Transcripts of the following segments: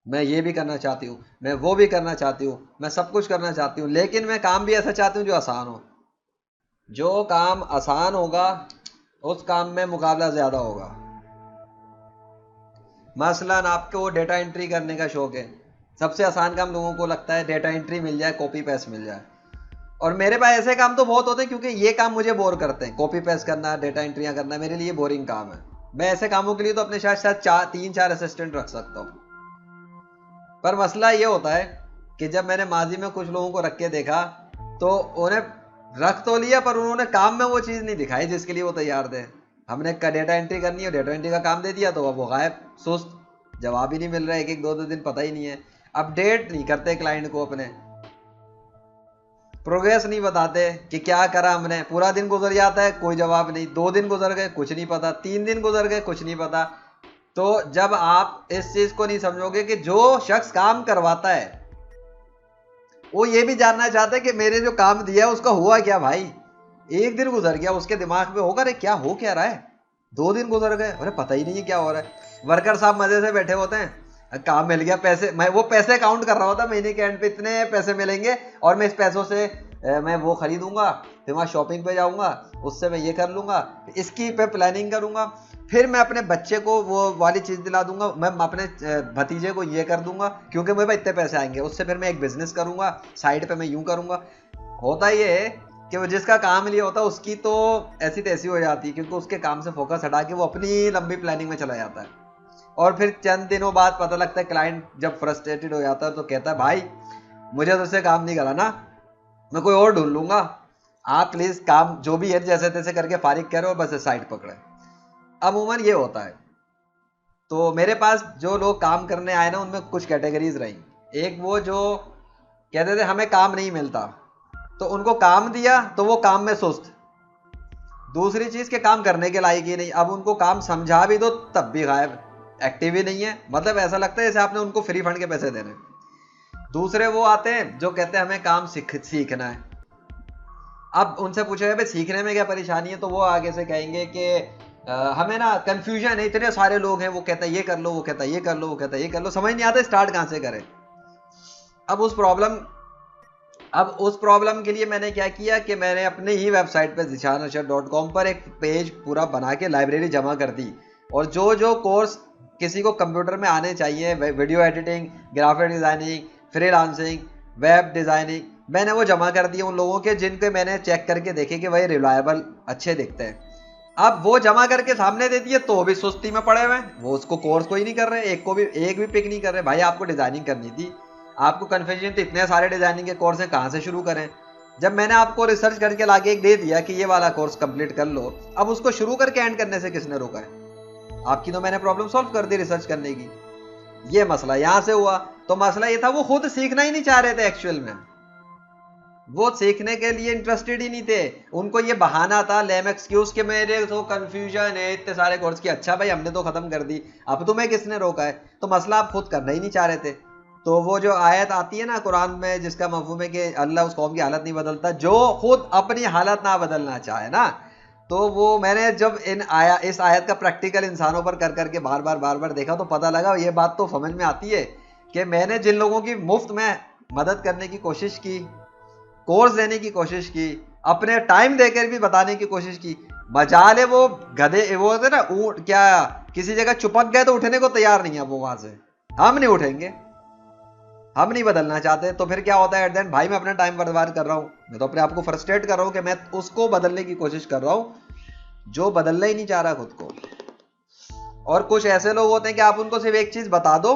मैं ये भी करना चाहती हूँ, मैं वो भी करना चाहती हूँ, मैं सब कुछ करना चाहती हूँ, लेकिन मैं काम भी ऐसा चाहती हूँ जो आसान हो। जो काम आसान होगा उस काम में मुकाबला ज्यादा होगा। मसलन आपको डेटा एंट्री करने का शौक है, सबसे आसान काम लोगों को लगता है डेटा एंट्री मिल जाए, कॉपी पेस्ट मिल जाए। और मेरे पास ऐसे काम तो बहुत होते हैं, क्योंकि ये काम मुझे बोर करते हैं। कॉपी पेस्ट करना, डेटा एंट्रियां करना मेरे लिए बोरिंग काम है। मैं ऐसे कामों के लिए तो अपने साथ साथ चार, तीन चार असिस्टेंट रख सकता हूँ। पर मसला ये होता है कि जब मैंने माजी में कुछ लोगों को रख के देखा, तो उन्हें रख तो लिया पर उन्होंने काम में वो चीज़ नहीं दिखाई जिसके लिए वो तैयार थे। हमने डेटा एंट्री करनी है, डेटा एंट्री का काम दे दिया, तो अब वो गायब, सुस्त, जवाब ही नहीं मिल रहा है, एक एक दो दो दिन पता ही नहीं है, अपडेट नहीं करते क्लाइंट को, अपने प्रोग्रेस नहीं बताते कि क्या करा हमने। पूरा दिन गुजर जाता है, कोई जवाब नहीं, 2 दिन गुजर गए कुछ नहीं पता, 3 दिन गुजर गए कुछ नहीं पता। तो जब आप इस चीज को नहीं समझोगे कि जो शख्स काम करवाता है वो ये भी जानना चाहता है कि मेरे जो काम दिया है उसका हुआ क्या भाई। एक दिन गुजर गया, उसके दिमाग में होगा अरे क्या हो क्या रहा है, 2 दिन गुजर गए, अरे पता ही नहीं है क्या हो रहा है। वर्कर साहब मजे से बैठे होते हैं, काम मिल गया, पैसे, मैं वो पैसे काउंट कर रहा होता महीने के एंड पे, इतने पैसे मिलेंगे और मैं इस पैसों से मैं वो खरीदूंगा, फिर वहाँ शॉपिंग पे जाऊंगा, उससे मैं ये कर लूंगा, इसकी पे प्लानिंग करूंगा, फिर मैं अपने बच्चे को वो वाली चीज़ दिला दूंगा, मैं अपने भतीजे को ये कर दूंगा क्योंकि मेरे पास इतने पैसे आएंगे, उससे फिर मैं एक बिजनेस करूंगा साइड पे, मैं यूं करूंगा। होता ये है कि वो जिसका काम लिया होता है उसकी तो ऐसी तैसी हो जाती है, क्योंकि उसके काम से फोकस हटा के वो अपनी लंबी प्लानिंग में चला जाता है। और फिर चंद दिनों बाद पता लगता है, क्लाइंट जब फ्रस्ट्रेटेड हो जाता है तो कहता है भाई मुझे तो उससे काम नहीं करा ना, मैं कोई और ढूंढ लूंगा, आप प्लीज काम जो भी है जैसे तैसे करके फारिग करो और बस साइड पकड़े। अमूमन ये होता है। तो मेरे पास जो लोग काम करने आए ना उनमें कुछ कैटेगरीज रही। एक वो जो कहते थे हमें काम नहीं मिलता, तो उनको काम दिया तो वो काम में सुस्त। दूसरी चीज के काम करने के लायक ही नहीं, अब उनको काम समझा भी दो तब भी गायब, एक्टिव ही नहीं है, मतलब ऐसा लगता है जैसे आपने उनको फ्री फंड के पैसे देने। दूसरे वो आते हैं जो कहते हैं हमें काम सीखना है। अब उनसे पूछेगा भाई सीखने में क्या परेशानी है, तो वो आगे से कहेंगे कि हमें ना कंफ्यूजन है, इतने सारे लोग हैं, वो कहता है ये कर लो, वो कहता है ये कर लो, वो कहता है ये कर लो, समझ नहीं आता स्टार्ट कहां से करें। अब उस प्रॉब्लम अब उस प्रॉब्लम के लिए मैंने क्या किया कि मैंने अपने ही वेबसाइट पे zishanashar.com पर एक पेज पूरा बना के लाइब्रेरी जमा कर दी। और जो जो कोर्स किसी को कंप्यूटर में आने चाहिए, video editing, graphic designing, freelancing, web designing, मैंने वो जमा कर दिए उन लोगों के जिनके मैंने चेक करके देखे कि वही रिलायबल अच्छे दिखते हैं। अब वो जमा करके सामने दे दिए तो भी सुस्ती में पड़े हुए हैं, वो उसको कोर्स कोई नहीं कर रहे, एक भी पिक नहीं कर रहे। भाई आपको डिजाइनिंग करनी थी, आपको कन्फ्यूजन, तो इतने सारे डिजाइनिंग के कोर्स हैं, कहाँ से शुरू करें। जब मैंने आपको रिसर्च करके लाके एक दे दिया कि ये वाला कोर्स कंप्लीट कर लो, अब उसको शुरू करके एंड करने से किसने रोका है। आपकी तो मैंने प्रॉब्लम सॉल्व कर दी रिसर्च करने की। ये मसला यहां से हुआ। तो मसला ये था वो खुद सीखना ही नहीं चाह रहे थे एक्चुअल में, वो सीखने के लिए इंटरेस्टेड ही नहीं थे। उनको ये बहाना था, लेम एक्सक्यूज के मेरे तो कंफ्यूजन है इतने सारे कोर्स की। अच्छा भाई हमने तो खत्म कर दी, अब तुम्हें किसने रोका है। तो मसला आप खुद करना ही नहीं चाह रहे थे। तो वो जो आयत आती है ना कुरान में जिसका मफहूम है कि अल्लाह उस कौम की हालत नहीं बदलता जो खुद अपनी हालत ना बदलना चाहे ना, तो वो मैंने जब इस आयत का प्रैक्टिकल इंसानों पर कर करके बार बार देखा तो पता लगा, ये बात तो समझ में आती है कि मैंने जिन लोगों की मुफ्त में मदद करने की कोशिश की, कोर्स देने की कोशिश की, अपने टाइम देकर भी बताने की कोशिश की, मजाले वो गधे वो होते ना ऊंट, क्या किसी जगह चुपक गए तो उठने को तैयार नहीं है वो वहां से। हम नहीं उठेंगे, हम नहीं बदलना चाहते। तो फिर क्या होता है एट द एंड, भाई मैं अपना टाइम बर्बाद कर रहा हूं, मैं तो अपने आप को फ्रस्ट्रेट कर रहा हूं कि मैं उसको बदलने की कोशिश कर रहा हूं जो बदलना ही नहीं चाह रहा खुद को। और कुछ ऐसे लोग होते हैं कि आप उनको सिर्फ एक चीज बता दो।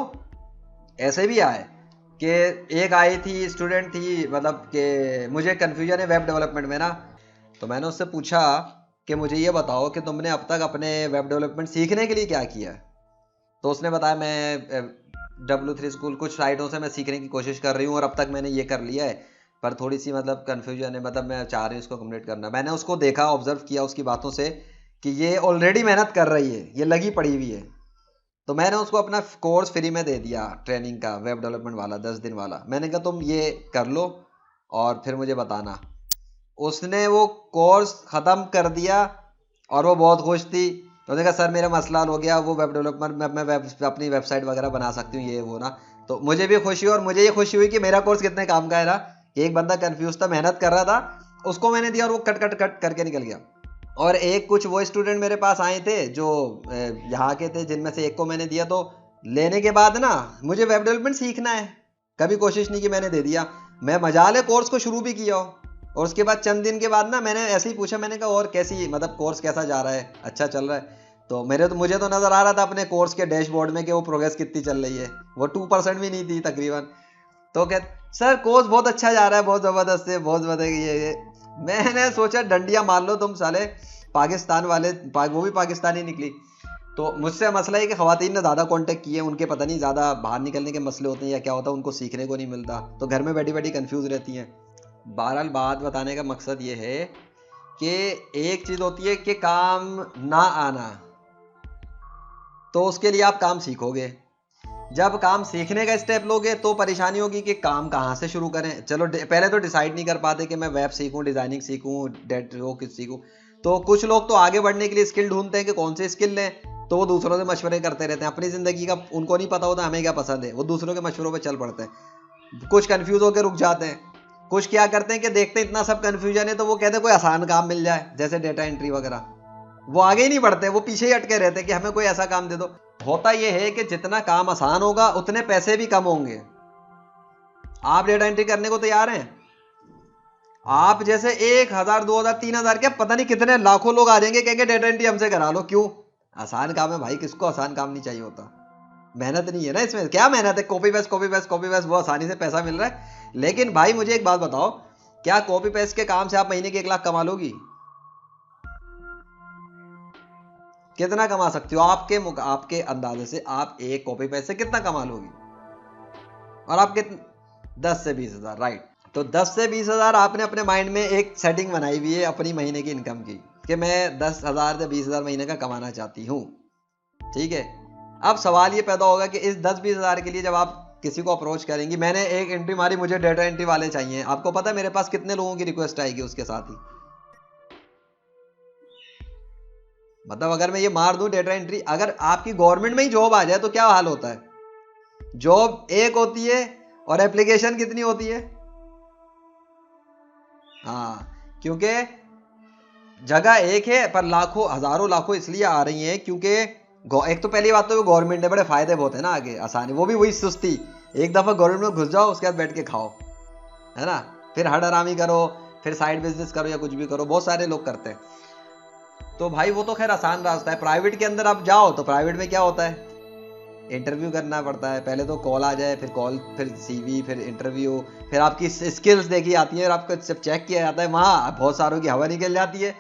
ऐसे भी आए कि एक आई थी स्टूडेंट थी, मतलब कि मुझे कन्फ्यूजन है वेब डेवलपमेंट में ना, तो मैंने उससे पूछा कि मुझे ये बताओ कि तुमने अब तक अपने वेब डेवलपमेंट सीखने के लिए क्या किया है। तो उसने बताया मैं W3 स्कूल कुछ साइटों से मैं सीखने की कोशिश कर रही हूँ और अब तक मैंने ये कर लिया है, पर थोड़ी सी मतलब कन्फ्यूजन है, मतलब मैं चाह रही हूँ इसको कंप्लीट करना। मैंने उसको देखा, ऑब्जर्व किया उसकी बातों से कि ये ऑलरेडी मेहनत कर रही है, ये लगी पड़ी हुई है। तो मैंने उसको अपना कोर्स फ्री में दे दिया ट्रेनिंग का, वेब डेवलपमेंट वाला 10 दिन वाला। मैंने कहा तुम ये कर लो और फिर मुझे बताना। उसने वो कोर्स ख़त्म कर दिया और वो बहुत खुश थी तो उसने कहा सर मेरा मसला हल हो गया, वो वेब डेवलपमेंट में मैं अपनी वेबसाइट वगैरह बना सकती हूँ, ये वो ना। तो मुझे भी खुशी और मुझे ये खुशी हुई कि मेरा कोर्स कितने काम का है ना। एक बंदा कंफ्यूज था, मेहनत कर रहा था, उसको मैंने दिया और वो कट कट कट करके निकल गया। और एक कुछ वो स्टूडेंट मेरे पास आए थे जो यहाँ के थे, जिनमें से एक को मैंने दिया। तो लेने के बाद ना मुझे वेब डेवलपमेंट सीखना है, कभी कोशिश नहीं की, मैंने दे दिया। मैं मजाल है कोर्स को शुरू भी किया हो, और उसके बाद चंद दिन के बाद ना मैंने ऐसे ही पूछा, मैंने कहा और कैसी मतलब कोर्स कैसा जा रहा है, अच्छा चल रहा है? तो मुझे तो नजर आ रहा था अपने कोर्स के डैशबोर्ड में कि वो प्रोग्रेस कितनी चल रही है, वो 2% भी नहीं थी तकरीबन। तो कहते सर कोर्स बहुत अच्छा जा रहा है, बहुत जबरदस्त है, बहुत ये। मैंने सोचा डंडिया मार लो तुम साले, पाकिस्तान वाले वो भी पाकिस्तानी निकली। तो मुझसे मसला है कि ख़वातीन ने ज़्यादा कांटेक्ट किए, उनके पता नहीं ज़्यादा बाहर निकलने के मसले होते हैं या क्या होता है, उनको सीखने को नहीं मिलता, तो घर में बैठी बैठी कंफ्यूज रहती हैं। बहरहाल बात बताने का मकसद ये है कि एक चीज़ होती है कि काम ना आना, तो उसके लिए आप काम सीखोगे। जब काम सीखने का स्टेप लोगे तो परेशानी होगी कि काम कहाँ से शुरू करें। चलो पहले तो डिसाइड नहीं कर पाते कि मैं वेब सीखूं, डिजाइनिंग सीखूं, किस सीखूं। तो कुछ लोग तो आगे बढ़ने के लिए स्किल ढूंढते हैं कि कौन से स्किल लें, तो वो दूसरों से मशवरे करते रहते हैं। अपनी जिंदगी का उनको नहीं पता होता हमें क्या पसंद है, वो दूसरों के मशवरों पर चल पड़ते हैं। कुछ कंफ्यूज होकर रुक जाते हैं, कुछ क्या करते हैं कि देखते हैं इतना सब कंफ्यूजन है तो वो कहते हैं कोई आसान काम मिल जाए, जैसे डेटा एंट्री वगैरह। वो आगे ही नहीं बढ़ते, वो पीछे ही अटके रहते हैं कि हमें कोई ऐसा काम दे दो। होता यह है कि जितना काम आसान होगा उतने पैसे भी कम होंगे। आप डेटा एंट्री करने को तैयार हैं? आप जैसे 1000 2000 3000 क्या पता नहीं कितने लाखों लोग आ जाएंगे, कहेंगे डेटा एंट्री हमसे करा लो। क्यों? आसान काम है भाई, किसको आसान काम नहीं चाहिए होता? मेहनत नहीं है ना इसमें, क्या मेहनत है? Copy paste copy paste copy paste, वो आसानी से पैसा मिल रहा है। लेकिन भाई मुझे एक बात बताओ, क्या कॉपी पेस्ट के काम से आप महीने के 1 लाख कमा लोगी? कितना कमा सकती हो? आपके अंदाजे से आप एक कॉपी पेस्ट से कितना कमा लोगी? और आप कितने? 10 से 20 हजार, राइट। तो 10 से 20 हजार आपने अपने माइंड में एक सेटिंग बनाई हुई है अपनी महीने की इनकम की, कि मैं 10,000 से 20,000 महीने का कमाना चाहती हूँ, ठीक है। अब सवाल ये पैदा होगा कि इस 10-20 हजार के लिए जब आप किसी को अप्रोच करेंगी, मैंने एक एंट्री मारी, मुझे डेटा एंट्री वाले चाहिए, आपको पता है मेरे पास कितने लोगों की रिक्वेस्ट आएगी उसके साथ ही? मतलब अगर मैं ये मार दूं डेटा एंट्री, अगर आपकी गवर्नमेंट में ही जॉब आ जाए तो क्या हाल होता है? जॉब एक होती है और एप्लीकेशन कितनी होती है? हाँ, क्योंकि जगह एक है पर लाखों हजारों लाखों इसलिए आ रही हैं क्योंकि एक तो पहली बात तो गवर्नमेंट ने बड़े फायदे बहुत है ना आगे, आसानी, वो भी वही सुस्ती, एक दफा गवर्नमेंट में घुस जाओ उसके बाद बैठ के खाओ, है ना। फिर हड़ हरामी करो, फिर साइड बिजनेस करो या कुछ भी करो, बहुत सारे लोग करते हैं। तो भाई वो तो खैर आसान रास्ता है। प्राइवेट के अंदर आप जाओ तो प्राइवेट में क्या होता है, इंटरव्यू करना पड़ता है, पहले तो कॉल आ जाए, फिर कॉल, फिर सीवी, फिर इंटरव्यू, फिर आपकी स्किल्स देखी जाती है और आपको जब चेक किया जाता है वहाँ बहुत सारों की हवा निकल जाती है।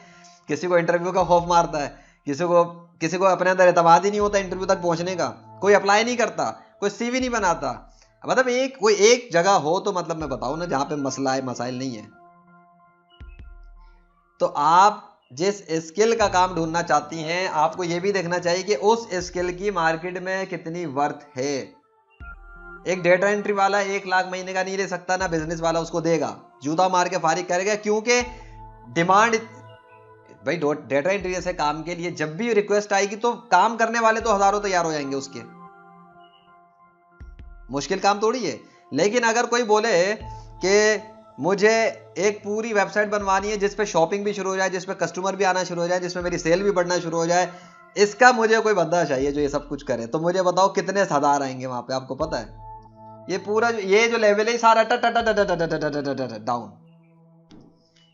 किसी को इंटरव्यू का खौफ मारता है, किसी को अपने अंदर एतमाद ही नहीं होता इंटरव्यू तक पहुंचने का, कोई अप्लाई नहीं करता, कोई सीवी नहीं बनाता। मतलब कोई एक जगह हो तो मतलब मैं बताऊं ना जहां पे मसला है, मसाइल नहीं है। तो आप जिस स्किल का काम ढूंढना चाहती हैं, आपको यह भी देखना चाहिए कि उस स्किल की मार्केट में कितनी वर्थ है। एक डेटा एंट्री वाला 1 लाख महीने का नहीं ले सकता, ना बिजनेस वाला उसको देगा, जूता मार के फारिग करेगा, क्योंकि डिमांड भाई डेटा एंट्री जैसे काम के लिए जब भी रिक्वेस्ट आएगी तो काम करने वाले तो हजारों तैयार हो जाएंगे उसके, मुश्किल काम थोड़ी है। लेकिन अगर कोई बोले कि मुझे एक पूरी वेबसाइट बनवानी है जिसपे शॉपिंग भी शुरू हो जाए, जिसपे कस्टमर भी आना शुरू हो जाए, जिसमें मेरी सेल भी बढ़ना शुरू हो जाए, इसका मुझे कोई बंदा चाहिए जो ये सब कुछ करे, तो मुझे बताओ कितने हजार आएंगे वहां पे? आपको पता है ये पूरा ये जो लेवल है सारा डाउन,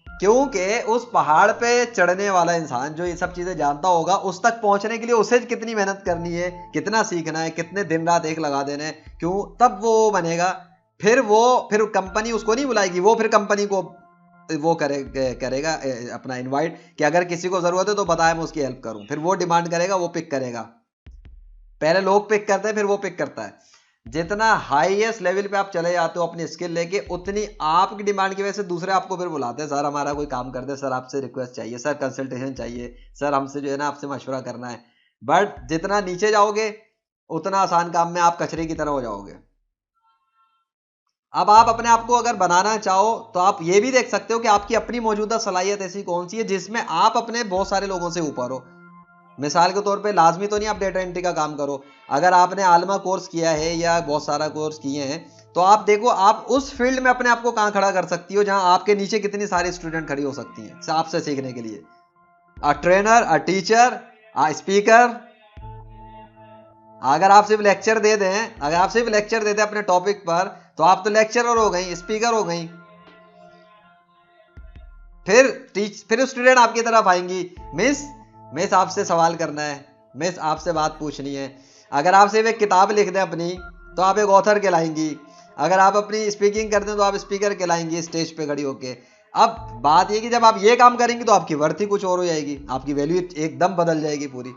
क्योंकि उस पहाड़ पे चढ़ने वाला इंसान जो ये सब चीजें जानता होगा, उस तक पहुंचने के लिए उसे कितनी मेहनत करनी है, कितना सीखना है, कितने दिन रात एक लगा देने, क्यों तब वो बनेगा। फिर कंपनी उसको नहीं बुलाएगी, वो फिर कंपनी को वो करेगा अपना इनवाइट कि अगर किसी को जरूरत है तो बताए मैं उसकी हेल्प करूं, फिर वो डिमांड करेगा, वो पिक करेगा। पहले लोग पिक करते हैं फिर वो पिक करता है। जितना हाईएस्ट लेवल पे आप चले जाते हो अपनी स्किल लेके, उतनी आपकी डिमांड की वजह से दूसरे आपको फिर बुलाते हैं, सर हमारा कोई काम कर दे, सर आपसे रिक्वेस्ट चाहिए, सर कंसल्टेशन चाहिए, सर हमसे जो है ना आपसे मशवरा करना है। बट जितना नीचे जाओगे उतना आसान काम में आप कचरे की तरह हो जाओगे। अब आप अपने आप को अगर बनाना चाहो तो आप ये भी देख सकते हो कि आपकी अपनी मौजूदा सलाहियत ऐसी कौन सी है जिसमें आप अपने बहुत सारे लोगों से ऊपर हो। मिसाल के तौर पे लाजमी तो नहीं आप डेटा एंट्री का काम करो। अगर आपने आलमा कोर्स किया है या बहुत सारा कोर्स किए हैं तो आप देखो आप उस फील्ड में अपने आप को कहाँ खड़ा कर सकती हो जहां आपके नीचे कितनी सारी स्टूडेंट खड़ी हो सकती हैं आपसे सीखने के लिए। A trainer, a teacher, a speaker. अगर आप सिर्फ लेक्चर दे दें, अगर आप सिर्फ लेक्चर दे दें अपने टॉपिक पर, तो आप तो लेक्चरर हो गई, स्पीकर हो गई। फिर स्टूडेंट आपकी तरफ आएंगी, मिस आपसे सवाल करना है, मिस आपसे बात पूछनी है। अगर आप सिर्फ एक किताब लिख दें अपनी तो आप एक ऑथर कहलाएंगी। अगर आप अपनी स्पीकिंग करते हैं तो आप स्पीकर कहलाएंगी स्टेज पे खड़ी होके। अब बात ये कि जब आप ये काम करेंगे तो आपकी वर्थ ही कुछ और हो जाएगी, आपकी वैल्यू एकदम बदल जाएगी पूरी।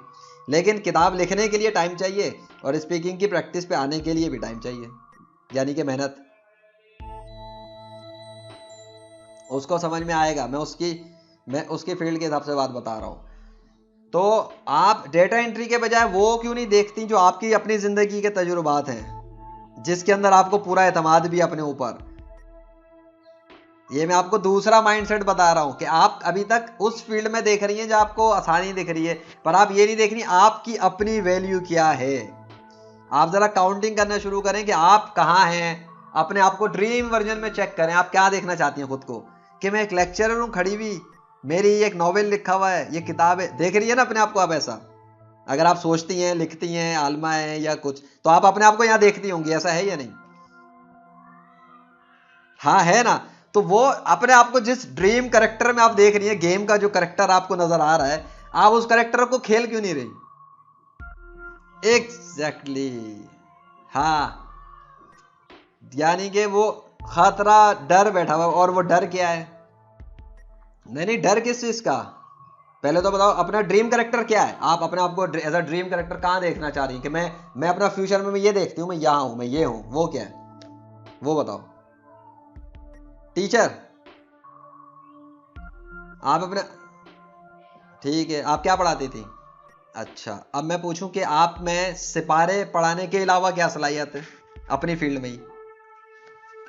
लेकिन किताब लिखने के लिए टाइम चाहिए और स्पीकिंग की प्रैक्टिस पे आने के लिए भी टाइम चाहिए, यानी कि मेहनत। उसको समझ में आएगा, मैं उसकी फील्ड के हिसाब से बात बता रहा हूं। तो आप डेटा एंट्री के बजाय वो क्यों नहीं देखती जो आपकी अपनी जिंदगी के तजुर्बात हैं, जिसके अंदर आपको पूरा एतमाद भी अपने ऊपर। ये मैं आपको दूसरा माइंडसेट बता रहा हूं कि आप अभी तक उस फील्ड में देख रही हैं जो आपको आसानी दिख रही है, पर आप ये नहीं देख रही आपकी अपनी वैल्यू क्या है। आप जरा काउंटिंग करना शुरू करें कि आप कहाँ हैं, अपने आप को ड्रीम वर्जन में चेक करें। आप क्या देखना चाहती हैं खुद को, कि मैं एक लेक्चरर हूं खड़ी हुई, मेरी एक नॉवेल लिखा हुआ है, ये किताब है, देख रही है ना अपने आप को आप ऐसा? अगर आप सोचती हैं, लिखती हैं, आलमा है या कुछ, तो आप अपने आप को यहां देखती होंगी, ऐसा है या नहीं? हाँ है ना। तो वो अपने आप को जिस ड्रीम करेक्टर में आप देख रही है, गेम का जो करेक्टर आपको नजर आ रहा है, आप उस करेक्टर को खेल क्यों नहीं रही? एग्जैक्टली हाँ, यानी कि वो खतरा, डर बैठा हुआ। और वो डर क्या है? नहीं, डर किस चीज का? पहले तो बताओ अपना ड्रीम करेक्टर क्या है। आप अपने आप को एज अ ड्रीम करेक्टर कहां देखना चाह रही है कि मैं अपना फ्यूचर में मैं ये देखती हूं, मैं यहां हूं, मैं ये हूं, वो क्या है वो बताओ। टीचर आप अपने, ठीक है, आप क्या पढ़ाती थी? अच्छा, अब मैं पूछूं कि आप में सिपारे पढ़ाने के अलावा क्या सलाहियत है अपनी फील्ड में ही?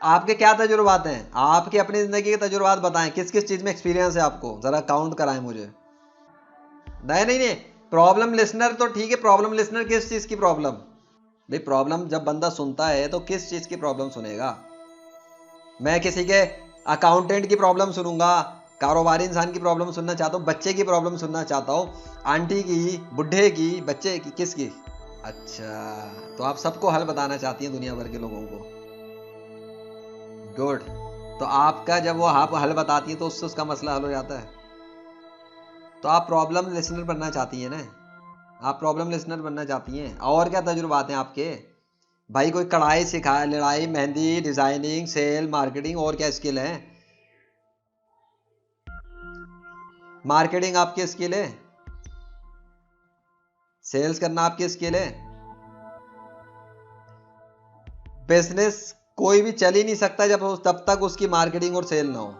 आपके क्या तजुर्बात हैं? आपके अपनी जिंदगी के तजुर्बात बताएं, किस किस चीज में एक्सपीरियंस है आपको, जरा काउंट कराएं मुझे। नहीं, प्रॉब्लम लिसनर तो ठीक है, प्रॉब्लम लिसनर किस चीज की प्रॉब्लम? भाई प्रॉब्लम जब बंदा सुनता है तो किस चीज की प्रॉब्लम सुनेगा? मैं किसी के अकाउंटेंट की प्रॉब्लम सुनूंगा, कारोबारी इंसान की प्रॉब्लम सुनना चाहता हूँ, बच्चे की प्रॉब्लम सुनना चाहता हूँ, आंटी की, बुढ़े की, बच्चे की, किसकी? अच्छा, तो आप सबको हल बताना चाहती हैं दुनिया भर के लोगों को। गुड। तो आपका जब वो आप हल बताती है तो उससे उसका मसला हल हो जाता है। तो आप प्रॉब्लम लिसनर बनना चाहती हैं ना? आप प्रॉब्लम लिसनर बनना चाहती हैं। और क्या तजुर्बात हैं आपके भाई? कोई कढ़ाई सिखा, लड़ाई, मेहंदी, डिजाइनिंग, सेल, मार्केटिंग, और क्या स्किल है? मार्केटिंग आपकी स्किल है, सेल्स करना आपकी स्किल है। बिजनेस कोई भी चल ही नहीं सकता तब तक उसकी मार्केटिंग और सेल ना हो।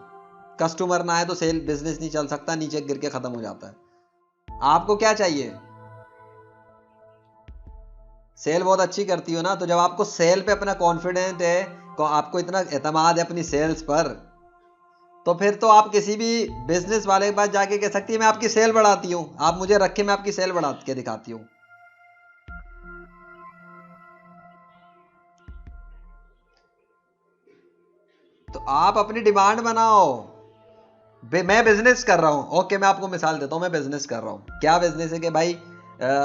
कस्टमर ना आए तो सेल बिजनेस नहीं चल सकता, नीचे गिर के खत्म हो जाता है। आपको क्या चाहिए? सेल बहुत अच्छी करती हो ना, तो जब आपको सेल पे अपना कॉन्फिडेंस है, तो आपको इतना एतमाद है अपनी सेल्स पर, तो फिर तो आप किसी भी बिजनेस वाले के पास जाके कह सकती है मैं आपकी सेल बढ़ाती हूं, आप मुझे रखे, मैं आपकी सेल बढ़ा के दिखाती हूं। तो आप अपनी डिमांड बनाओ। मैं बिजनेस कर रहा हूं, ओके, मैं आपको मिसाल देता हूं, मैं बिजनेस कर रहा हूं। क्या बिजनेस है कि भाई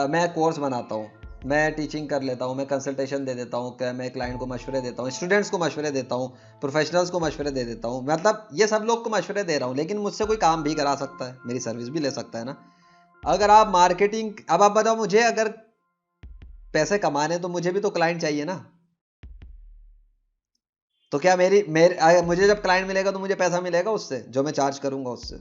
मैं कोर्स बनाता हूं, मैं टीचिंग कर लेता हूं, मैं कंसल्टेशन दे देता हूं, मैं क्लाइंट को मशवरे देता हूं, स्टूडेंट्स को मशवरे देता हूं, प्रोफेशनल्स को मशवरे दे देता हूं, मतलब ये सब लोग को मशवरे दे रहा हूं। लेकिन मुझसे कोई काम भी करा सकता है, मेरी सर्विस भी ले सकता है ना। अगर आप मार्केटिंग, अब आप बताओ मुझे, अगर पैसे कमाने तो मुझे भी तो क्लाइंट चाहिए ना। तो क्या मुझे जब क्लाइंट मिलेगा तो मुझे पैसा मिलेगा उससे, जो मैं चार्ज करूंगा उससे।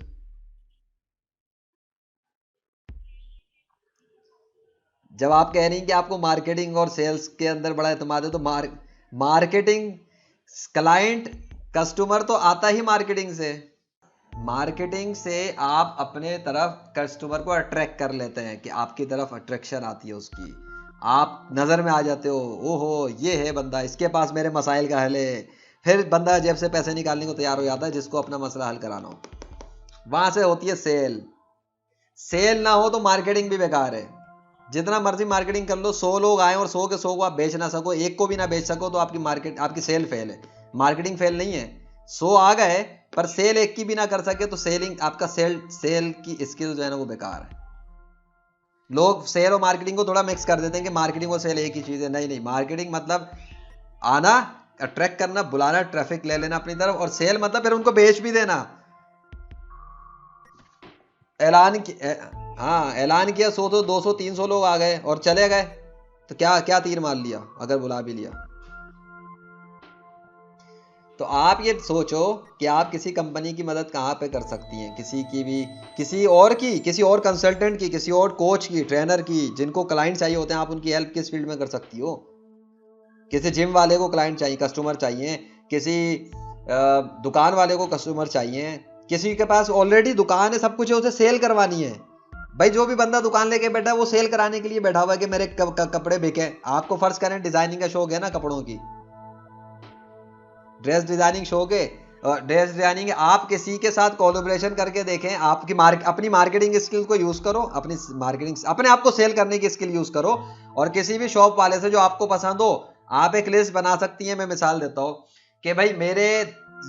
जब आप कह रही हैं कि आपको मार्केटिंग और सेल्स के अंदर बड़ा एतमाद है, तो मार्केटिंग, क्लाइंट, कस्टमर तो आता ही मार्केटिंग से। मार्केटिंग से आप अपने तरफ कस्टमर को अट्रैक्ट कर लेते हैं, कि आपकी तरफ अट्रैक्शन आती है उसकी, आप नजर में आ जाते हो, ओहो ये है बंदा, इसके पास मेरे मसाइल का हल है। फिर बंदा जेब से पैसे निकालने को तैयार हो जाता है, जिसको अपना मसला हल कराना हो। वहां से होती है सेल। सेल ना हो तो मार्केटिंग भी बेकार है। जितना मर्जी मार्केटिंग कर लो, 100 लोग आए और 100 के 100 को आप बेच ना सको, एक को भी ना बेच सको, तो आपकी सेल फेल है, मार्केटिंग फेल नहीं है। 100 आ गए पर सेल एक की भी ना कर सके तो आपका सेल की स्किल जो है ना वो बेकार है। लोग सेल और मार्केटिंग को थोड़ा मिक्स कर देते हैं कि मार्केटिंग और सेल एक ही चीज है। नहीं, मार्केटिंग मतलब आना, अट्रैक्ट करना, बुलाना, ट्रैफिक ले लेना अपनी तरफ, और सेल मतलब फिर उनको बेच भी देना। ऐलान किया 100 तो 200 300 लोग आ गए और चले गए, तो क्या क्या तीर मार लिया अगर बुला भी लिया। तो आप ये सोचो कि आप किसी कंपनी की मदद कहाँ पे कर सकती हैं, किसी और कंसल्टेंट की, किसी और कोच की, ट्रेनर की, जिनको क्लाइंट चाहिए होते हैं, आप उनकी हेल्प किस फील्ड में कर सकती हो। किसी जिम वाले को क्लाइंट चाहिए, कस्टमर चाहिए, किसी दुकान वाले को कस्टमर चाहिए, किसी के पास ऑलरेडी दुकान है, सब कुछ है, उसे सेल करवानी है। भाई जो भी बंदा दुकान लेके बैठा है वो सेल कराने के लिए बैठा हुआ है कि मेरे कपड़े बिके। आपको फर्ज करें डिजाइनिंग का शौक है ना, कपड़ों की ड्रेस डिजाइनिंग शौक है, ड्रेस डिजाइनिंग, आप किसी के साथ कोलैबोरेशन करके देखें, अपनी मार्केटिंग स्किल को यूज करो, अपने आप को सेल करने की स्किल यूज करो, और किसी भी शॉप वाले से जो आपको पसंद हो आप एक लिस्ट बना सकती हैं। मैं मिसाल देता हूं कि भाई मेरे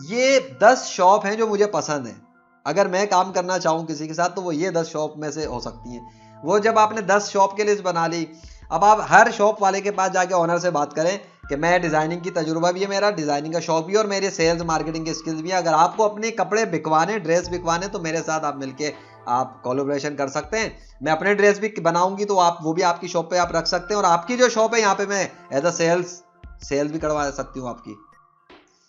ये 10 शॉप हैं जो मुझे पसंद है, अगर मैं काम करना चाहूं किसी के साथ तो वो ये 10 शॉप में से हो सकती हैं। वो जब आपने 10 शॉप की लिस्ट बना ली, अब आप हर शॉप वाले के पास जाके ओनर से बात करें कि मैं डिजाइनिंग की तजुर्बा भी है, मेरा डिजाइनिंग का शौक भी है, और मेरे सेल्स मार्केटिंग की स्किल्स भी है। अगर आपको अपने कपड़े बिकवाने, ड्रेस बिकवाने, तो मेरे साथ आप मिलके आप कोलैबोरेशन कर सकते हैं। मैं अपने ड्रेस भी बनाऊंगी तो आप वो भी आपकी शॉप पे आप रख सकते हैं, और आपकी जो शॉप है यहाँ पे मैं एज अ सेल्स भी करवा सकती हूँ आपकी।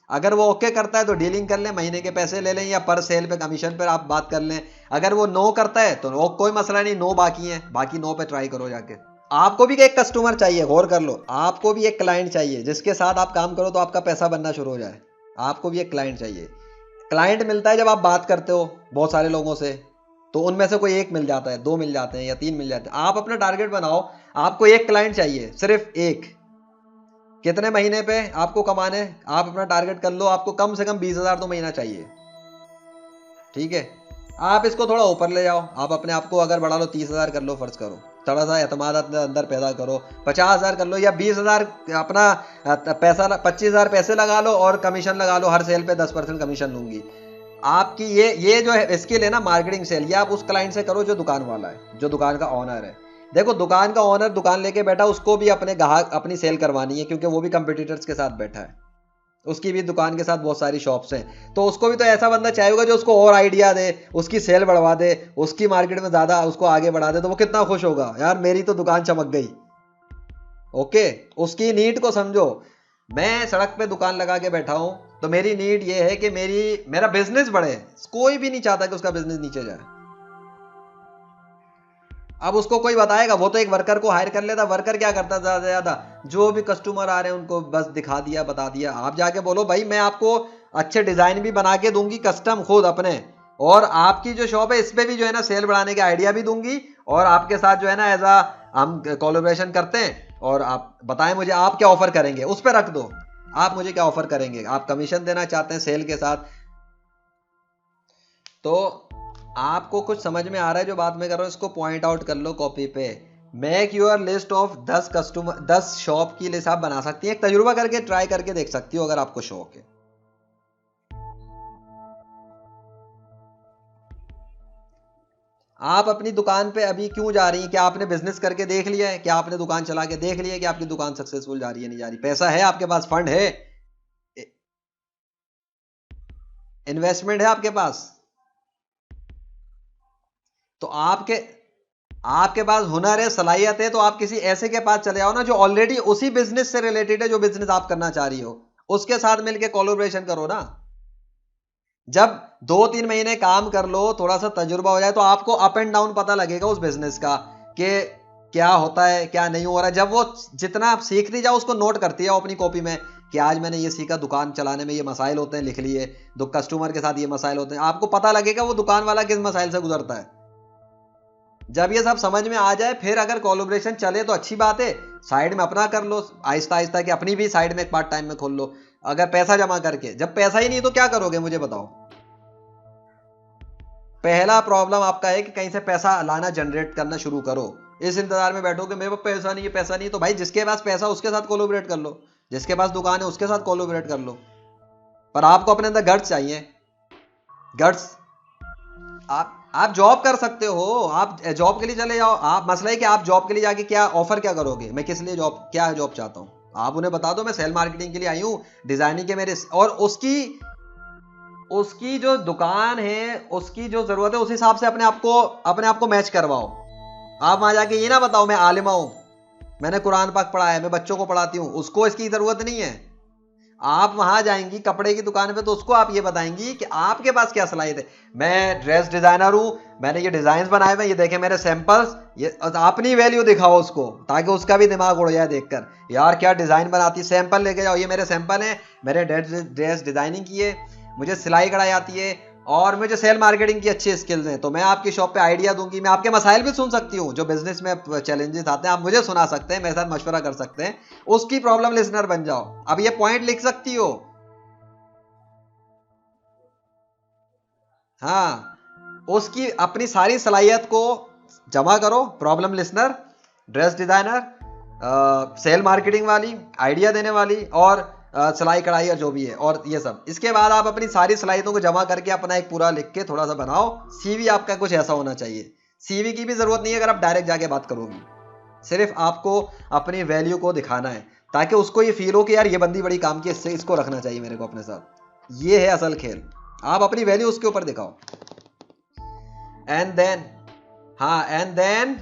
अगर वो ओके करता है तो डीलिंग कर लें, महीने के पैसे ले लें, या पर सेल पे कमीशन पर आप बात कर लें। अगर वो नो करता है तो कोई मसला नहीं, नो बाकी है, बाकी नो पे ट्राई करो जाके। आपको भी एक कस्टमर चाहिए, गौर कर लो, आपको भी एक क्लाइंट चाहिए जिसके साथ आप काम करो तो आपका पैसा बनना शुरू हो जाए। आपको भी एक क्लाइंट चाहिए। क्लाइंट मिलता है जब आप बात करते हो बहुत सारे लोगों से, तो उनमें से कोई एक मिल जाता है, 2 मिल जाते हैं, या 3 मिल जाते हैं। आप अपना टारगेट बनाओ, आपको एक क्लाइंट चाहिए, सिर्फ एक। कितने महीने पे आपको कमाने, आप अपना टारगेट कर लो, आपको कम से कम 20,000 तो महीना चाहिए, ठीक है। आप इसको थोड़ा ऊपर ले जाओ, आप अपने आप को अगर बढ़ा लो, 30,000 कर लो, फर्ज करो, थोड़ा सा एतमाद अपने अंदर पैदा करो, 50,000 कर लो, या 20,000 अपना पैसा 25,000 पैसे लगा लो, और कमीशन लगा लो, हर सेल पे 10% कमीशन लूंगी। आपकी ये जो है स्किल है ना मार्केटिंग सेल, ये आप उस क्लाइंट से करो जो दुकान वाला है, जो दुकान का ओनर है। देखो दुकान का ओनर दुकान लेके बैठा, उसको भी अपने ग्राहक अपनी सेल करवानी है, क्योंकि वो भी कंपटीटर्स के साथ बैठा है, उसकी भी दुकान के साथ बहुत सारी शॉप्स हैं, तो उसको भी तो ऐसा बंदा चाहिए जो उसको और आइडिया दे, उसकी सेल बढ़वा दे, उसकी मार्केट में ज्यादा उसको आगे बढ़ा दे, तो वो कितना खुश होगा, यार मेरी तो दुकान चमक गई। ओके, उसकी नीड को समझो। मैं सड़क पे दुकान लगा के बैठा हूं तो मेरी नीड ये है कि मेरा बिजनेस बढ़े, कोई भी नहीं चाहता कि उसका बिजनेस नीचे जाए। अब उसको कोई बताएगा, वो तो एक वर्कर को हायर कर लेता, वर्कर क्या करता ज्यादा से ज्यादा, जो भी कस्टमर आ रहे हैं उनको बस दिखा दिया, बता दिया। आप जाके बोलो भाई मैं आपको अच्छे डिजाइन भी बना के दूंगी कस्टम खुद अपने, और आपकी जो शॉप है इस पे भी जो है ना सेल बढ़ाने के आइडिया भी दूंगी, और आपके साथ जो है ना एज हम कोलैबोरेशन करते हैं, और आप बताएं मुझे आप क्या ऑफर करेंगे, उस पर रख दो आप मुझे क्या ऑफर करेंगे, आप कमीशन देना चाहते हैं सेल के साथ। तो आपको कुछ समझ में आ रहा है जो बात मैं कर रहा हूं, इसको पॉइंट आउट कर लो कॉपी पे। Make your list of 10 shop की लिस्ट आप बना सकती हैं, एक तजुर्बा करके ट्राई करके देख सकती हो अगर आपको शौक है। आप अपनी दुकान पे अभी क्यों जा रही हैं, क्या आपने बिजनेस करके देख लिया है, क्या आपने दुकान चला के देख लिया है कि आपकी दुकान सक्सेसफुल जा रही है नहीं जा रही, पैसा है आपके पास, फंड है, इन्वेस्टमेंट है आपके पास, तो आपके पास हुनर है, सलाहियत है, तो आप किसी ऐसे के पास चले आओ ना जो ऑलरेडी उसी बिजनेस से रिलेटेड है जो बिजनेस आप करना चाह रही हो, उसके साथ मिलकर कोलैबोरेशन करो ना। जब 2-3 महीने काम कर लो, थोड़ा सा तजुर्बा हो जाए, तो आपको अप एंड डाउन पता लगेगा उस बिजनेस का कि क्या होता है क्या नहीं हो रहा है। जब वो जितना आप सीखती जाओ उसको नोट करती जाओ अपनी कॉपी में कि आज मैंने ये सीखा, दुकान चलाने में ये मसाइल होते हैं, लिख लिए, दो कस्टमर के साथ ये मसाइल होते हैं, आपको पता लगेगा वो दुकान वाला किस मसाइल से गुजरता है। जब ये सब समझ में आ जाए, फिर अगर कोलैबोरेशन चले तो अच्छी बात है, साइड में अपना कर लो आहिस्ता आहिस्ता, कि अपनी भी साइड में एक पार्ट टाइम में खोल लो, अगर पैसा जमा करके। जब पैसा ही नहीं तो क्या करोगे मुझे बताओ। पहला प्रॉब्लम आपका है कि कहीं से पैसा लाना जनरेट करना शुरू करो। इस इंतजार में बैठो कि मेरे पास पैसा नहीं है, पैसा नहीं है, तो भाई जिसके पास पैसा उसके साथ कोलैबोरेट कर लो, जिसके पास दुकान है उसके साथ कोलैबोरेट कर लो। पर आपको अपने अंदर गट्स चाहिए, गट्स। आप जॉब कर सकते हो, आप जॉब के लिए चले जाओ। आप मसला है कि आप जॉब के लिए जाके क्या ऑफर क्या करोगे, मैं किस लिए जॉब, क्या जॉब चाहता हूं, आप उन्हें बता दो मैं सेल मार्केटिंग के लिए आई हूं, डिजाइनिंग के मेरे, और उसकी जो दुकान है, उसकी जो जरूरत है उस हिसाब से अपने आप को मैच करवाओ। आप वहां जाके ये ना बताओ मैं आलिमा हूं, मैंने कुरान पाक पढ़ा है, मैं बच्चों को पढ़ाती हूं, उसको इसकी जरूरत नहीं है। आप वहां जाएंगी कपड़े की दुकान पे तो उसको आप ये बताएंगी कि आपके पास क्या सलाहियत है। मैं ड्रेस डिजाइनर हूं, मैंने ये डिजाइन बनाए हुए, ये देखें मेरे सैंपल्स, ये अपनी वैल्यू दिखाओ उसको, ताकि उसका भी दिमाग उड़ जाए देखकर, यार क्या डिजाइन बनाती, सैंपल लेके जाओ, ये मेरे सैंपल हैं, मैंने ड्रेस डिजाइनिंग की है, मुझे सिलाई कढ़ाई आती है, और मुझे सेल मार्केटिंग की अच्छी स्किल्स हैं, तो मैं आपकी शॉप पे आइडिया दूंगी, मैं आपके मसाइल भी सुन सकती हूँ, जो बिजनेस में चैलेंजेस आते हैं आप मुझे सुना सकते हैं, मेरे साथ मशवरा कर सकते हैं, उसकी प्रॉब्लम लिसनर बन जाओ। अब ये पॉइंट लिख सकती हो, हाँ, उसकी अपनी सारी सलाहियत को जमा करो, problem listener, dress designer, sale marketing वाली, आइडिया देने वाली, और सिलाई कढ़ाई और जो भी है, और ये सब। इसके बाद आप अपनी सारी सलाहियतों को जमा करके अपना एक पूरा लिख के थोड़ा सा बनाओ। सीवी आपका कुछ ऐसा होना चाहिए, सीवी की भी जरूरत नहीं है अगर आप डायरेक्ट जाके बात करोगी, सिर्फ आपको अपनी वैल्यू को दिखाना है, ताकि उसको ये फील हो कि यार ये बंदी बड़ी काम की, इससे इसको रखना चाहिए मेरे को अपने साथ। ये है असल खेल, आप अपनी वैल्यू उसके ऊपर दिखाओ। एंड देन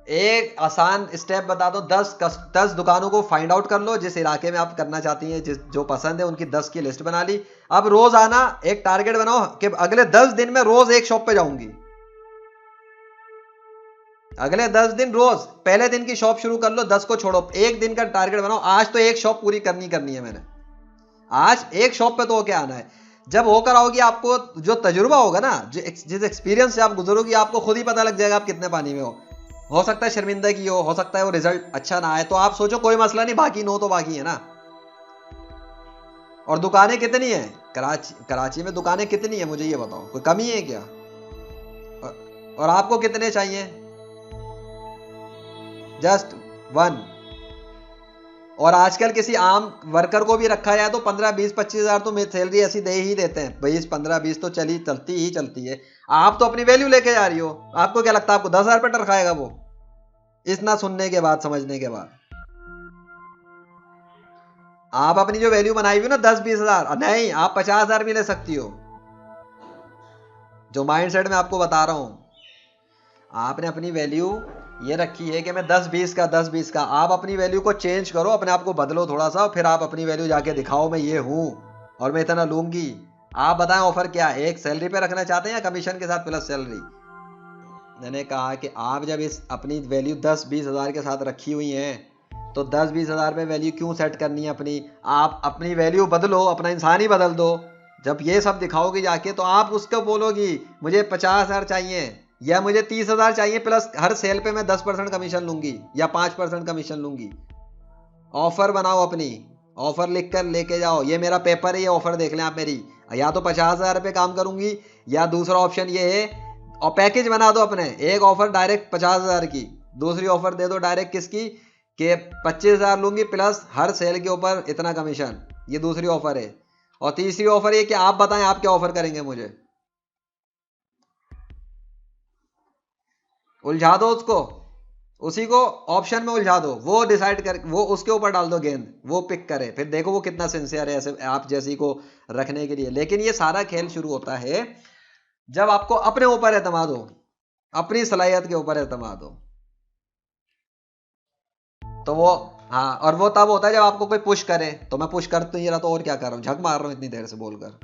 एक आसान स्टेप बता दो, 10 दुकानों को फाइंड आउट कर लो जिस इलाके में आप करना चाहती हैं, जो पसंद है उनकी 10 की लिस्ट बना ली। अब रोज आना, एक टारगेट बनाओ कि अगले 10 दिन में रोज एक शॉप पे जाऊंगी, अगले 10 दिन रोज, पहले दिन की शॉप शुरू कर लो, 10 को छोड़ो, एक दिन का टारगेट बनाओ, आज तो एक शॉप पूरी करनी है मैंने, आज एक शॉप पे तो होके आना है। जब होकर आओगी आपको जो तजुर्बा होगा ना, जिस एक्सपीरियंस से आप गुजरोगी, आपको खुद ही पता लग जाएगा आप कितने पानी में हो सकता है शर्मिंदगी हो सकता है वो रिजल्ट अच्छा ना आए, तो आप सोचो कोई मसला नहीं, बाकी 9 तो बाकी है ना। और दुकानें कितनी है कराची में, दुकानें कितनी है मुझे ये बताओ, कोई कमी है क्या? और आपको कितने चाहिए? जस्ट 1। और आजकल किसी आम वर्कर को भी रखा जाए तो 15, 20, 25 हजार तो सैलरी ऐसी दे ही देते हैं, 20, 15, 20 तो चलती है। आप तो अपनी वैल्यू लेके जा रही हो, आपको क्या लगता है आपको 10,000 पे टरखाएगा वो? इतना सुनने के बाद, समझने के बाद, आप अपनी जो वैल्यू बनाई हुई ना 10-20 हजार, नहीं आप 50 हजार भी ले सकती हो। जो माइंडसेट मैं आपको बता रहा हूं, आपने अपनी वैल्यू ये रखी है कि मैं 10-20 का, आप अपनी वैल्यू को चेंज करो, अपने आप को बदलो थोड़ा सा, फिर आप अपनी वैल्यू जाके दिखाओ मैं ये हूं और मैं इतना लूंगी। आप बताएं ऑफर क्या है, एक सैलरी पे रखना चाहते हैं या कमीशन के साथ प्लस सैलरी? मैंने कहा कि आप जब इस अपनी वैल्यू 10-20 हजार के साथ रखी हुई है तो 10-20 हजार पे वैल्यू क्यों सेट करनी है अपनी? आप अपनी वैल्यू बदलो, अपना इंसान ही बदल दो। जब ये सब दिखाओगी जाके तो आप उसको बोलोगी मुझे 50 हजार चाहिए या मुझे 30 हजार चाहिए, प्लस हर सेल पे मैं 10% कमीशन लूंगी या 5% कमीशन लूंगी। ऑफर बनाओ, अपनी ऑफर लिख कर लेके जाओ, ये मेरा पेपर है, ये ऑफर देख लें आप मेरी, या तो 50 हजार पे काम करूंगी, या दूसरा ऑप्शन ये है, और पैकेज बना दो अपने, एक ऑफर डायरेक्ट 50 हजार की, दूसरी ऑफर दे दो डायरेक्ट किसकी कि 25 हजार लूंगी प्लस हर सेल के ऊपर इतना कमीशन, ये दूसरी ऑफर है। और तीसरी ऑफर ये कि आप बताएं आप क्या ऑफर करेंगे मुझे, उलझा दो उसको, उसी को ऑप्शन में उलझा दो, वो डिसाइड कर, वो उसके ऊपर डाल दो गेंद, वो पिक करे, फिर देखो वो कितना सिंसियर है ऐसे आप जैसी को रखने के लिए। लेकिन ये सारा खेल शुरू होता है जब आपको अपने ऊपर एतमाद हो, अपनी सलाहियत के ऊपर एतमाद हो, तो वो, हाँ, और वो तब होता है जब आपको कोई पुश करे, तो मैं पुश कर तो नहीं रहा तो और क्या कर रहा हूं, झक मार रहा हूं इतनी देर से बोलकर।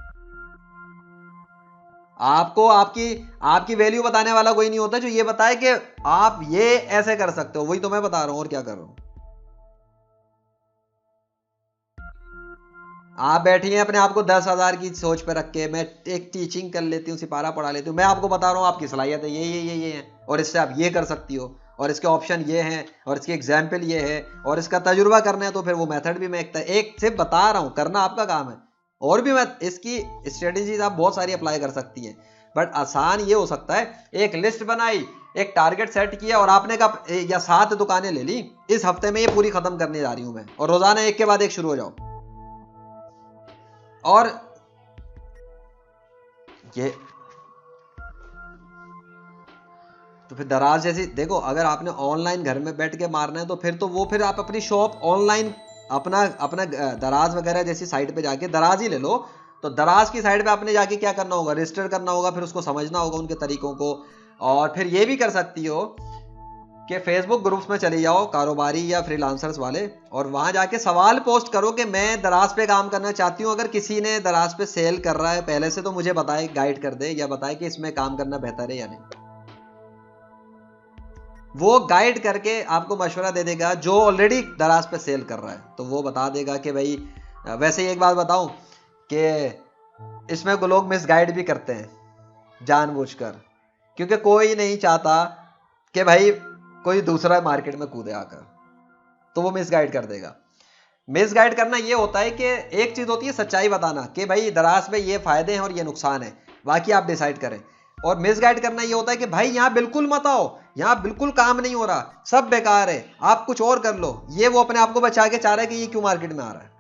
आपको आपकी वैल्यू बताने वाला कोई नहीं होता जो ये बताए कि आप ये ऐसे कर सकते हो, वही तो मैं बता रहा हूं और क्या कर रहा हूं। आप बैठी हैं अपने आप को 10 हजार की सोच पे रख के, मैं एक टीचिंग कर लेती हूँ, सिपारा पढ़ा लेती हूँ, मैं आपको बता रहा हूँ आपकी सलाहियत है ये है, और इससे आप ये कर सकती हो, और इसके ऑप्शन ये हैं, और इसकी एग्जाम्पल ये है, और इसका तजुर्बा करना है तो फिर वो मेथड भी मैं एक सिर्फ बता रहा हूँ, करना आपका काम है। और भी मैं इसकी स्ट्रेटेजीज आप बहुत सारी अप्लाई कर सकती हैं। बट आसान ये हो सकता है, एक लिस्ट बनाई, एक टारगेट सेट किया और आपने कहा या 7 दुकानें ले ली, इस हफ्ते में ये पूरी खत्म करने जा रही हूं मैं, और रोजाना एक के बाद एक शुरू हो जाओ। और ये तो फिर दराज जैसी देखो, अगर आपने ऑनलाइन घर में बैठ के मारना है तो फिर आप अपनी शॉप ऑनलाइन अपना अपना दराज वगैरह जैसी साइट पे जाके दराज ही ले लो। तो दराज की साइट पे आपने जाके क्या करना होगा, रजिस्टर करना होगा, फिर उसको समझना होगा उनके तरीकों को। और फिर ये भी कर सकती हो कि फेसबुक ग्रुप्स में चले जाओ कारोबारी या फ्रीलांसर्स वाले, और वहां जाके सवाल पोस्ट करो कि मैं दराज पे काम करना चाहती हूँ, अगर किसी ने दराज पे सेल कर रहा है पहले से तो मुझे बताए, गाइड कर दे या बताए कि इसमें काम करना बेहतर है या नहीं। वो गाइड करके आपको मशवरा दे देगा जो ऑलरेडी दराज पे सेल कर रहा है, तो वो बता देगा कि भाई, वैसे ही एक बात बताऊं कि इसमें को लोग मिसगाइड भी करते हैं जानबूझकर, क्योंकि कोई नहीं चाहता कि भाई कोई दूसरा मार्केट में कूदे आकर, तो वो मिसगाइड कर देगा। मिसगाइड करना ये होता है कि एक चीज होती है सच्चाई बताना कि भाई दराज में ये फायदे हैं और ये नुकसान है, बाकी आप डिसाइड करें। और मिसगाइड करना ये होता है कि भाई यहां बिल्कुल मत आओ, यहां बिल्कुल काम नहीं हो रहा, सब बेकार है, आप कुछ और कर लो। ये वो अपने आप को बचा के चाह रहा है कि ये क्यों मार्केट में आ रहा है।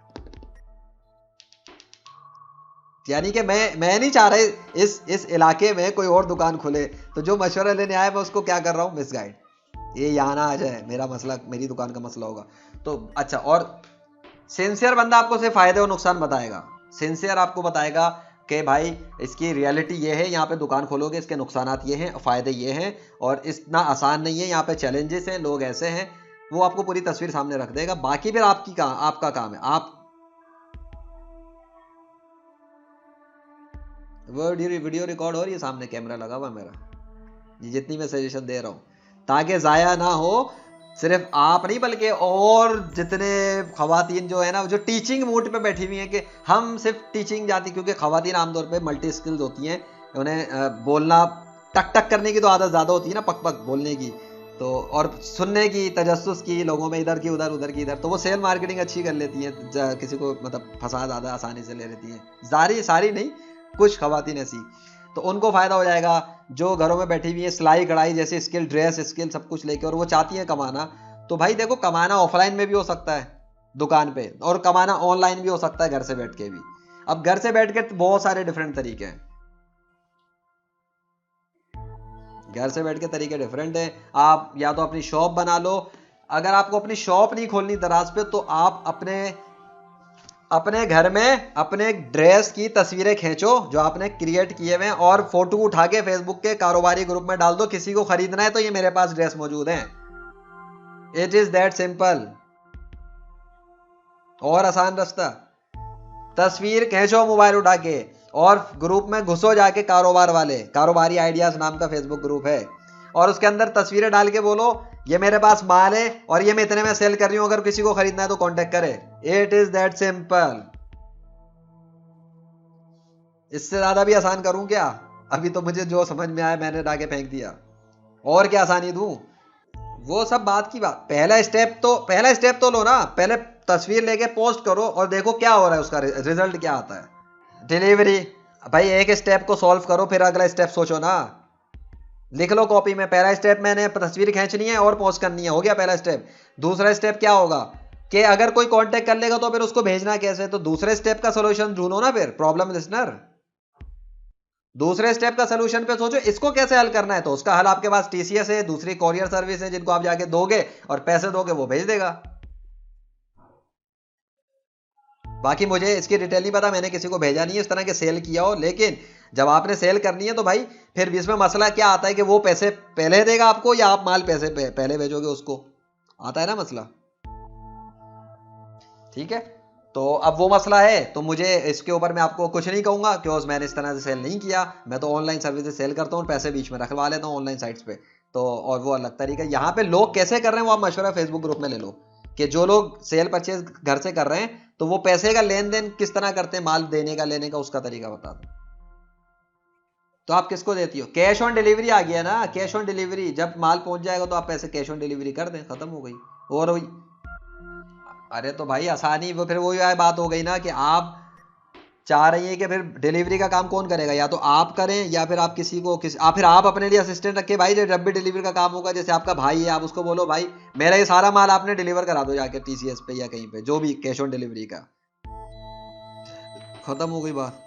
यानी कि मैं नहीं चाह रहा इस इलाके में कोई और दुकान खुले, तो जो मशवरा लेने आया मैं उसको क्या कर रहा हूं, मिसगाइड। ये यहां ना आ जाए, मेरा मसला मेरी दुकान का मसला होगा। तो अच्छा, और सिंसियर बंदा आपको सिर्फ फायदे और नुकसान बताएगा। सिंसियर आपको बताएगा कि भाई इसकी रियलिटी ये है, यहाँ पे दुकान खोलोगे इसके नुकसानात ये हैं, फायदे ये हैं, और इतना आसान नहीं है, यहाँ पे चैलेंजेस हैं, लोग ऐसे हैं। वो आपको पूरी तस्वीर सामने रख देगा। बाकी फिर आपका काम है, आप वीडियो रिकॉर्ड हो रही है, सामने कैमरा लगा हुआ मेरा, ये जितनी मैं सजेशन दे रहा हूँ, ताकि जाया ना हो सिर्फ आप नहीं बल्कि और जितने खवातीन जो है ना, जो टीचिंग मूड पे बैठी हुई हैं कि हम सिर्फ टीचिंग जाती, क्योंकि खवातीन आमतौर पे मल्टी स्किल्स होती हैं, उन्हें बोलना टक टक करने की तो आदत ज़्यादा होती है ना, पक पक बोलने की, तो और सुनने की, तजस्सुस की, लोगों में इधर की उधर, उधर की इधर, तो वो सेल मार्केटिंग अच्छी कर लेती हैं, किसी को मतलब फंसा ज़्यादा आसानी से ले लेती हैं। सारी नहीं, कुछ खवातीन ऐसी, तो उनको फायदा हो जाएगा जो घरों में बैठी हुई है, सिलाई कढ़ाई जैसे स्किल, ड्रेस स्किल सब कुछ लेके, और वो चाहती है कमाना। तो भाई देखो, कमाना ऑफलाइन में भी हो सकता है दुकान पे, और कमाना ऑनलाइन भी हो सकता है घर से बैठ के भी। अब घर से बैठ के बहुत सारे डिफरेंट तरीके हैं, घर से बैठ के तरीके डिफरेंट है। आप या तो अपनी शॉप बना लो, अगर आपको अपनी शॉप नहीं खोलनी दराज पे, तो आप अपने घर में अपने ड्रेस की तस्वीरें खींचो जो आपने क्रिएट किए हुए हैं, और फोटो उठा के फेसबुक के कारोबारी ग्रुप में डाल दो। किसी को खरीदना है तो ये मेरे पास ड्रेस मौजूद है। It is that simple. और आसान रास्ता, तस्वीर खींचो मोबाइल उठा के और ग्रुप में घुसो जाके, कारोबार वाले, कारोबारी आइडियाज नाम का फेसबुक ग्रुप है, और उसके अंदर तस्वीरें डाल के बोलो ये मेरे पास माल है और ये मैं इतने में सेल कर रही हूं, अगर किसी को खरीदना है तो कांटेक्ट करे। It is that simple. इससे ज्यादा भी आसान करूं क्या? अभी तो मुझे जो समझ में आया मैंने डाके फेंक दिया, और क्या आसानी दूं? वो सब बात की बात। पहला स्टेप तो लो ना, पहले तस्वीर लेके पोस्ट करो और देखो क्या हो रहा है, उसका रिजल्ट क्या आता है। डिलीवरी, भाई एक स्टेप को सॉल्व करो, फिर अगला स्टेप सोचो ना। लिख लो कॉपी में, पहला स्टेप मैंने तस्वीर खींचनी है और पोस्ट करनी है, हो गया पहला स्टेप। दूसरा स्टेप क्या होगा कि अगर कोई कांटेक्ट कर लेगा तो फिर उसको भेजना कैसे, तो दूसरे स्टेप का सॉल्यूशन ढूंढो ना फिर, प्रॉब्लम लिसनर। दूसरे स्टेप का सॉल्यूशन पे सोचो, इसको कैसे हल करना है, तो उसका हल आपके पास टीसीएस है, दूसरी कोरियर सर्विस है जिनको आप जाके दोगे और पैसे दोगे, वो भेज देगा। बाकी मुझे इसकी डिटेल नहीं पता, मैंने किसी को भेजा नहीं है इस तरह के सेल किया हो, लेकिन जब आपने सेल करनी है तो भाई फिर भी इसमें मसला क्या आता है कि वो पैसे पहले देगा आपको या आप माल पैसे पहले भेजोगे उसको, आता है ना मसला। ठीक है, तो अब वो मसला है, तो मुझे इसके ऊपर मैं आपको कुछ नहीं कहूंगा क्योंकि मैंने इस तरह से सेल नहीं किया। मैं तो ऑनलाइन सर्विसेज सेल करता हूँ, पैसे बीच में रखवा लेता हूँ ऑनलाइन साइट्स पे, तो और वो अलग तरीका। यहाँ पे लोग कैसे कर रहे हैं वो आप मशवरा फेसबुक ग्रुप में ले लो कि जो लोग सेल परचेज घर से कर रहे हैं तो वो पैसे का लेन देन किस तरह करते हैं, माल देने का लेने का उसका तरीका बता दो। तो आप किसको देती हो? कैश ऑन डिलीवरी आ गया ना, कैश ऑन डिलीवरी, जब माल पहुंच जाएगा तो आप पैसे कैश ऑन डिलीवरी कर दें, खत्म हो गई। और अरे तो भाई आसानी, वो फिर वही बात हो गई ना कि आप चाह रही हैं कि फिर डिलीवरी का काम कौन करेगा, या तो आप करें या फिर आप फिर आप अपने लिए असिस्टेंट रखे भाई, जब भी डिलीवरी का काम होगा, जैसे आपका भाई है, आप उसको बोलो भाई मेरा ये सारा माल आपने डिलीवर करा दो जाके TCS पे या कहीं पे, जो भी कैश ऑन डिलीवरी का। खत्म हो गई बात।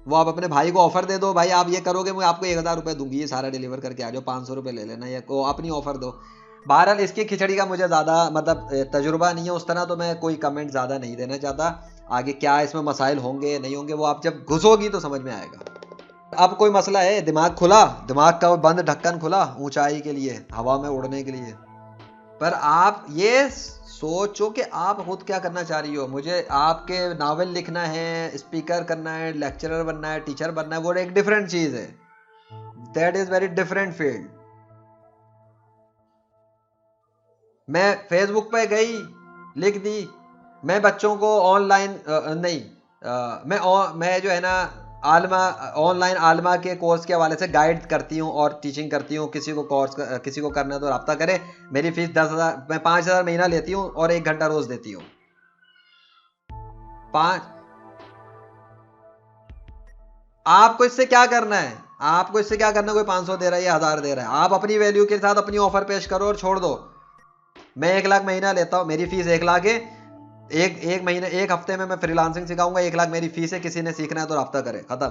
वो आप अपने भाई को ऑफर दे दो, भाई आप ये करोगे मैं आपको 1000 रुपये दूंगी, ये सारा डिलीवर करके आ जाओ, 500 रुपये ले लेना, या को अपनी ऑफर दो। बहरहाल इसकी खिचड़ी का मुझे ज़्यादा मतलब तजुर्बा नहीं है उस तरह, तो मैं कोई कमेंट ज़्यादा नहीं देना चाहता। आगे क्या इसमें मसाइल होंगे नहीं होंगे वो आप जब घुसोगी तो समझ में आएगा। अब कोई मसला है, दिमाग खुला, दिमाग का बंद ढक्कन खुला ऊंचाई के लिए, हवा में उड़ने के लिए। पर आप ये सोचो कि आप खुद क्या करना चाह रही हो। मुझे आपके नावल लिखना है, स्पीकर करना है, लेक्चरर बनना है, टीचर बनना है, वो एक डिफरेंट चीज है। That is very different field. मैं फेसबुक पे गई, लिख दी मैं बच्चों को ऑनलाइन नहीं मैं जो है ना आलमा ऑनलाइन आलमा के कोर्स के हवाले से गाइड करती हूँ और टीचिंग करती हूँ। किसी को करना है तो रब्ता करे। मेरी फीस 10,000, मैं 5,000 महीना लेती हूँ और 1 घंटा रोज देती हूँ। 5 आपको इससे क्या करना है, आपको इससे क्या करना है? कोई 500 दे रहा है या 1000 दे रहा है, आप अपनी वैल्यू के साथ अपनी ऑफर पेश करो और छोड़ दो। मैं 1 लाख महीना लेता हूँ, मेरी फीस 1 लाख है। एक महीने 1 हफ्ते में मैं फ्रीलांसिंग सिखाऊंगा, 1 लाख मेरी फीस है। किसी ने सीखना है तो रब्ता करे, खत्म।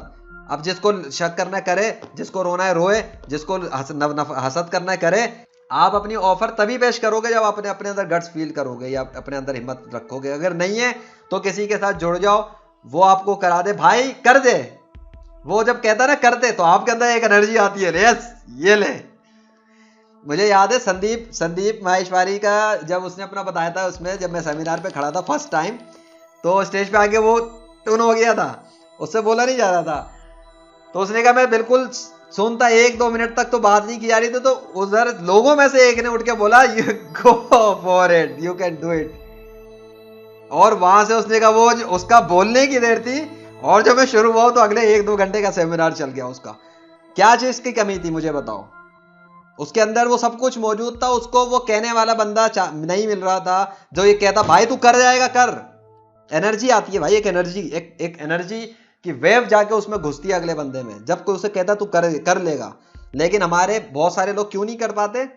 अब जिसको शक करना है करे, जिसको रोना है रोए, जिसको हसद करना है करे। आप अपनी ऑफर तभी पेश करोगे जब अपने अंदर गट्स फील करोगे या अपने अंदर हिम्मत रखोगे। अगर नहीं है तो किसी के साथ जुड़ जाओ, वो आपको करा दे भाई, कर दे। वो जब कहता है ना कर दे, तो आपके अंदर एक एनर्जी आती है, यस ये ले। मुझे याद है संदीप माहेश्वरी का जब उसने अपना बताया था, उसमें जब मैं सेमिनार पे खड़ा था फर्स्ट टाइम, तो स्टेज पे आके वो टून हो गया था, उससे बोला नहीं जा रहा था। तो उसने कहा मैं बिल्कुल सुनता, 1-2 मिनट तक तो बात नहीं की जा रही थी। तो उधर लोगों में से एक ने उठ के बोला you go for it, you can do it. और वहां से उसने कहा, वो उसका बोलने की देर थी और जब मैं शुरू हुआ तो अगले 1-2 घंटे का सेमिनार चल गया उसका। क्या चीज की कमी थी मुझे बताओ? उसके अंदर वो सब कुछ मौजूद था, उसको वो कहने वाला बंदा नहीं मिल रहा था जो ये कहता भाई तू कर जाएगा कर। एनर्जी आती है भाई, एक एनर्जी की वेव जाके उसमें घुसती है अगले बंदे में, जब कोई उसे कहता तू कर लेगा। लेकिन हमारे बहुत सारे लोग क्यों नहीं कर पाते?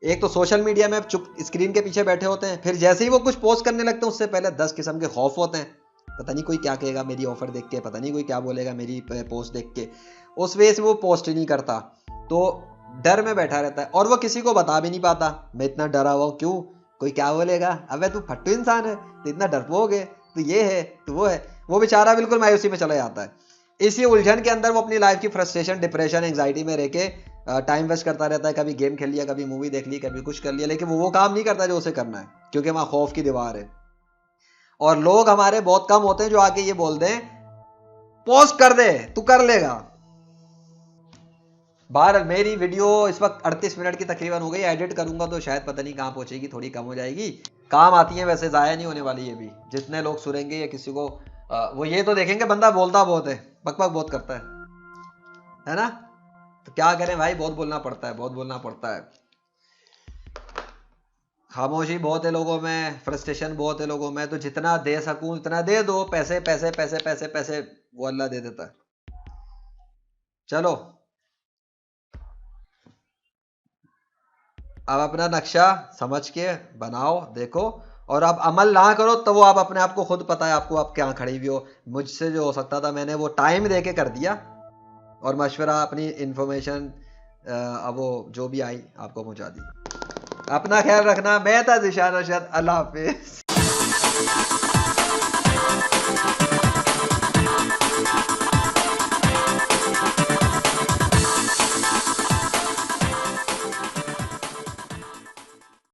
एक तो सोशल मीडिया में चुप स्क्रीन के पीछे बैठे होते हैं, फिर जैसे ही वो कुछ पोस्ट करने लगते हैं उससे पहले 10 किस्म के खौफ होते हैं। पता नहीं कोई क्या कहेगा मेरी ऑफर देख के, पता नहीं कोई क्या बोलेगा मेरी पोस्ट देख के। उस वजह से वो पोस्ट ही नहीं करता, तो डर में बैठा रहता है और वो किसी को बता भी नहीं पाता मैं इतना डरा हुआ क्यों, कोई क्या बोलेगा, अबे तू फट्टू इंसान है, तो इतना डरपोक है, तो ये है तो वो है। वो बेचारा बिल्कुल मायूसी में चला जाता है। इसी उलझन के अंदर वो अपनी लाइफ की फ्रस्ट्रेशन, डिप्रेशन, एंग्जाइटी में रह के टाइम वेस्ट करता रहता है। कभी गेम खेल लिया, कभी मूवी देख ली, कभी कुछ कर लिया, लेकिन वो काम नहीं करता जो उसे करना है, क्योंकि वहां खौफ की दीवार है। और लोग हमारे बहुत कम होते हैं जो आके ये बोल दें पोस्ट कर दे तू कर लेगा। बहरहाल मेरी वीडियो इस वक्त 38 मिनट की तकरीबन हो गई। एडिट करूंगा तो शायद पता नहीं कहां पहुंचेगी, थोड़ी कम हो जाएगी। काम आती है वैसे, जाया नहीं होने वाली ये भी। जितने लोग सुनेंगे या किसी को वो ये तो देखेंगे बंदा बोलता बहुत है, बकबक बहुत करता है ना? तो क्या करें भाई, बहुत बोलना पड़ता है, बहुत बोलना पड़ता है। खामोशी बहुत है लोगों में, फ्रस्ट्रेशन बहुत है लोगों में। तो जितना दे सकूं उतना दे दो, पैसे पैसे पैसे पैसे पैसे वो अल्लाह दे देता है। चलो अब अपना नक्शा समझ के बनाओ, देखो, और अब अमल ना करो तो वो आप अपने आप को खुद पता है आपको आप क्या खड़ी हुई हो। मुझसे जो हो सकता था मैंने वो टाइम दे के कर दिया, और मशवरा अपनी इंफॉर्मेशन अब वो जो भी आई आपको पहुंचा दी। अपना ख्याल रखना। मैं था ज़िशान अरशद, अल्लाह हाफिज।